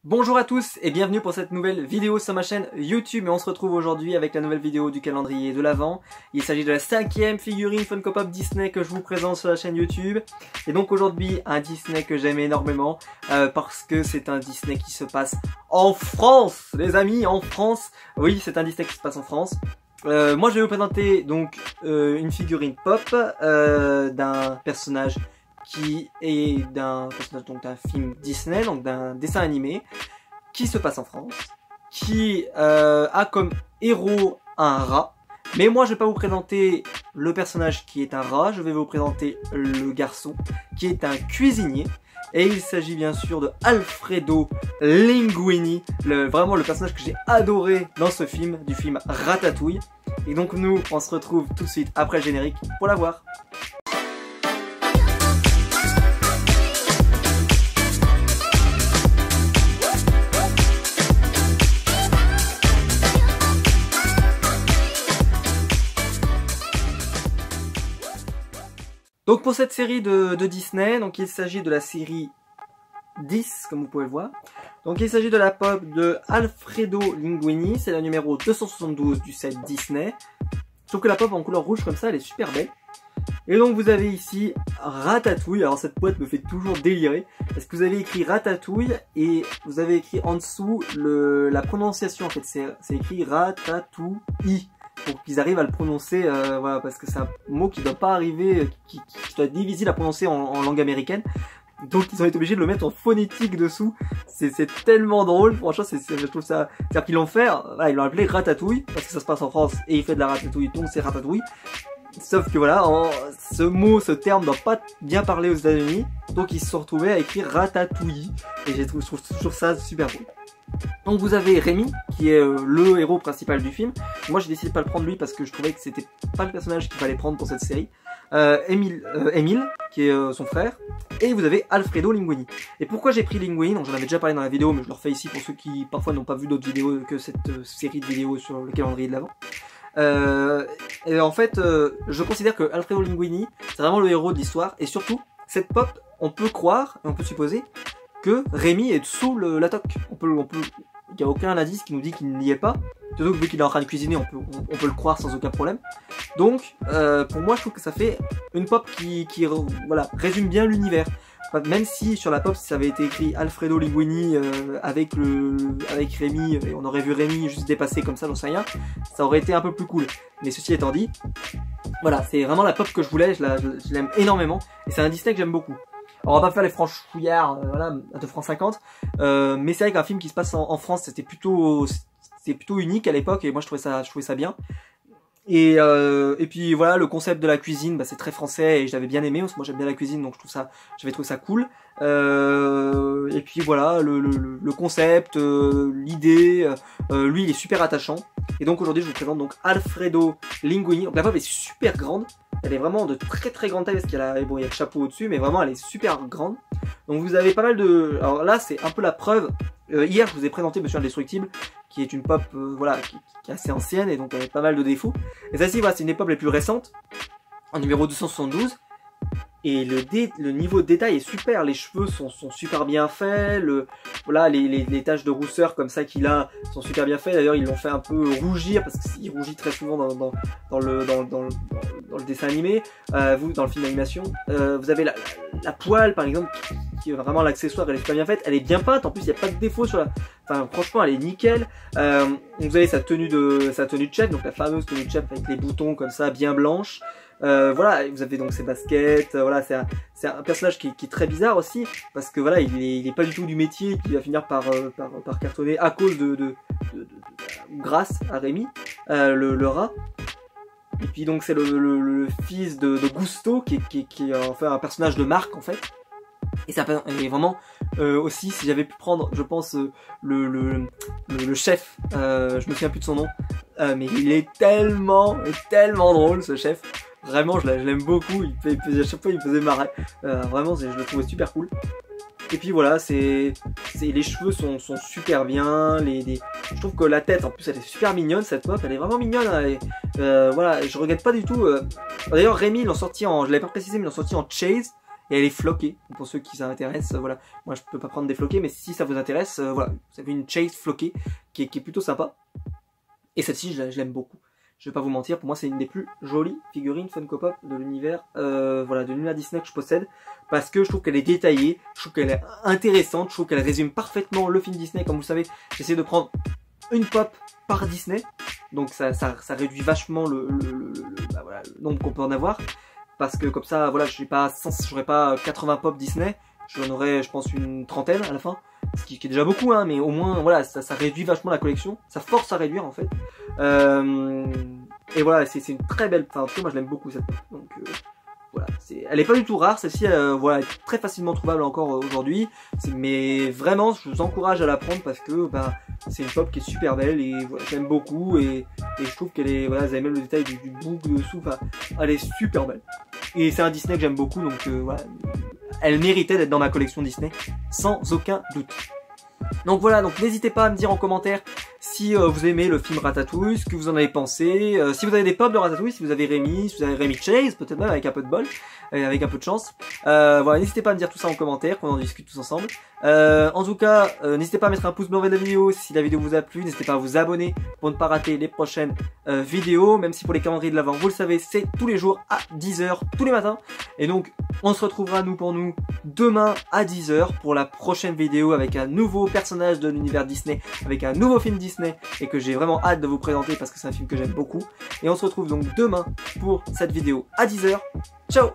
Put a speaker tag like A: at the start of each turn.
A: Bonjour à tous et bienvenue pour cette nouvelle vidéo sur ma chaîne YouTube et on se retrouve aujourd'hui avec la nouvelle vidéo du calendrier de l'Avent. Il s'agit de la 5e figurine Funko Pop Disney que je vous présente sur la chaîne YouTube. Et donc aujourd'hui un Disney que j'aime énormément parce que c'est un Disney qui se passe en France, les amis, en France. Oui, c'est un Disney qui se passe en France. Moi je vais vous présenter donc une figurine pop d'un personnage qui est d'un film Disney, donc d'un dessin animé, qui se passe en France, qui a comme héros un rat. Mais moi je vais pas vous présenter le personnage qui est un rat, je vais vous présenter le garçon qui est un cuisinier. Et il s'agit bien sûr de Alfredo Linguini, vraiment le personnage que j'ai adoré dans ce film, du film Ratatouille. Et donc nous, on se retrouve tout de suite après le générique pour la voir. Donc pour cette série de Disney, donc il s'agit de la série 10, comme vous pouvez le voir. Donc il s'agit de la pop de Alfredo Linguini, c'est la numéro 272 du set Disney. Je trouve que la pop en couleur rouge comme ça, elle est super belle. Et donc vous avez ici Ratatouille, alors cette boîte me fait toujours délirer, parce que vous avez écrit Ratatouille et vous avez écrit en dessous la prononciation, en fait c'est écrit Ratatouille. Pour qu'ils arrivent à le prononcer, voilà, parce que c'est un mot qui doit pas arriver, qui doit être difficile à prononcer en langue américaine. Donc ils ont été obligés de le mettre en phonétique dessous. C'est tellement drôle, franchement, je trouve ça. C'est-à-dire qu'ils l'ont fait, voilà, ils l'ont appelé Ratatouille, parce que ça se passe en France et il fait de la ratatouille, donc c'est Ratatouille. Sauf que voilà, ce terme doit pas bien parler aux États-Unis, donc ils se sont retrouvés à écrire Ratatouille. Et je trouve toujours ça super drôle. Donc vous avez Rémi qui est le héros principal du film. Moi j'ai décidé de pas le prendre lui parce que je trouvais que c'était pas le personnage qu'il fallait prendre pour cette série. Émile qui est son frère. Et vous avez Alfredo Linguini. Et pourquoi j'ai pris Linguini? Donc j'en avais déjà parlé dans la vidéo mais je le refais ici pour ceux qui parfois n'ont pas vu d'autres vidéos que cette série de vidéos sur le calendrier de l'Avent. Et en fait je considère que Alfredo Linguini c'est vraiment le héros de l'histoire. Et surtout cette pop on peut croire et on peut supposer que Rémi est sous la toque. Il n'y a aucun indice qui nous dit qu'il n'y est pas. Surtout que vu qu'il est en train de cuisiner, on peut le croire sans aucun problème. Donc, pour moi, je trouve que ça fait une pop qui voilà, résume bien l'univers. Même si sur la pop, ça avait été écrit Alfredo Linguini avec Rémi, et on aurait vu Rémi juste dépasser comme ça, j'en sais rien, ça aurait été un peu plus cool. Mais ceci étant dit, voilà, c'est vraiment la pop que je voulais, je l'aime énormément. Et c'est un Disney que j'aime beaucoup. Alors, on va pas faire les franchouillards, voilà, à 2,50 €, mais c'est vrai qu'un film qui se passe en France, c'était plutôt unique à l'époque, et moi je trouvais ça bien. Et puis voilà, le concept de la cuisine, bah, c'est très français et je l'avais bien aimé, parce que moi j'aime bien la cuisine, donc j'avais trouvé ça cool. Et puis voilà, le concept, l'idée, lui il est super attachant. Et donc aujourd'hui je vous présente donc Alfredo Linguini. Donc la pop est super grande. Elle est vraiment de très très grande taille parce qu'il y a il y a le chapeau au-dessus, mais vraiment elle est super grande. Donc vous avez pas mal de... Alors là c'est un peu la preuve. Hier je vous ai présenté Monsieur Indestructible, qui est une pop voilà, qui est assez ancienne et donc elle a pas mal de défauts. Et celle-ci voilà, c'est une des pop les plus récentes, en numéro 272. Et le niveau de détail est super, les cheveux sont super bien faits, voilà, les taches de rousseur comme ça qu'il a sont super bien faits. D'ailleurs ils l'ont fait un peu rougir parce qu'il rougit très souvent dans le dessin animé, dans le film d'animation. Vous avez la poêle par exemple qui est vraiment l'accessoire, elle est super bien faite, elle est bien peinte, en plus il n'y a pas de défaut sur la... Enfin franchement elle est nickel. Vous avez sa tenue de chef, donc la fameuse tenue de chef avec les boutons comme ça bien blanches. Voilà, vous avez donc ses baskets, voilà, c'est un personnage qui est très bizarre aussi, parce que voilà, il est pas du tout du métier, qui va finir par cartonner à cause grâce à Rémi, le rat. Et puis donc c'est le fils de Gusto, qui est enfin un personnage de marque en fait. Et ça est vraiment aussi, si j'avais pu prendre, je pense, le chef, je me souviens plus de son nom, mais il est tellement drôle ce chef. Vraiment, je l'aime beaucoup. À chaque fois, il me faisait marrer. Vraiment, je le trouvais super cool. Et puis voilà, les cheveux sont super bien. Je trouve que la tête, en plus, elle est super mignonne. Cette pop, elle est vraiment mignonne. Voilà, je regrette pas du tout. D'ailleurs, Rémi, ils l'ont sorti je l'avais pas précisé, mais ils l'ont sorti en chase. et elle est floquée. Pour ceux qui s'intéressent, voilà. Moi je peux pas prendre des floqués, mais si ça vous intéresse, voilà. Vous avez une Chase floquée qui est plutôt sympa. Et celle-ci, je l'aime beaucoup. Je vais pas vous mentir, pour moi c'est une des plus jolies figurines Funko Pop de l'univers voilà, de l'univers Disney que je possède. Parce que je trouve qu'elle est détaillée, je trouve qu'elle est intéressante, je trouve qu'elle résume parfaitement le film Disney. Comme vous le savez, j'essaie de prendre une pop par Disney, donc ça réduit vachement bah voilà, le nombre qu'on peut en avoir, parce que comme ça, voilà, j'aurais pas 80 pop Disney, j'en aurais, je pense, une trentaine à la fin, ce qui est déjà beaucoup, hein, mais au moins, voilà, ça réduit vachement la collection, ça force à réduire en fait, et voilà, c'est une très belle, enfin, en tout cas, moi je l'aime beaucoup cette pop, donc voilà, elle est pas du tout rare, celle-ci, voilà, est très facilement trouvable encore aujourd'hui, mais vraiment, je vous encourage à la prendre parce que bah, c'est une pop qui est super belle et voilà, j'aime beaucoup et je trouve qu'elle est, voilà, vous avez même le détail du bouc dessous, enfin, elle est super belle. Et c'est un Disney que j'aime beaucoup, donc voilà, elle méritait d'être dans ma collection Disney, sans aucun doute. Donc voilà, donc n'hésitez pas à me dire en commentaire si vous aimez le film Ratatouille, ce que vous en avez pensé, si vous avez des pop de Ratatouille, si vous avez Rémi, si vous avez Rémi Chase, peut-être même avec un peu de bol, avec un peu de chance. Voilà, n'hésitez pas à me dire tout ça en commentaire, qu'on en discute tous ensemble. En tout cas, n'hésitez pas à mettre un pouce bleu vers la vidéo si la vidéo vous a plu, n'hésitez pas à vous abonner pour ne pas rater les prochaines vidéos, même si pour les calendriers de l'avant, vous le savez, c'est tous les jours à 10 h, tous les matins. Et donc, on se retrouvera pour nous demain à 10 h pour la prochaine vidéo avec un nouveau personnage de l'univers Disney, avec un nouveau film Disney et que j'ai vraiment hâte de vous présenter parce que c'est un film que j'aime beaucoup. Et on se retrouve donc demain pour cette vidéo à 10 h. Ciao!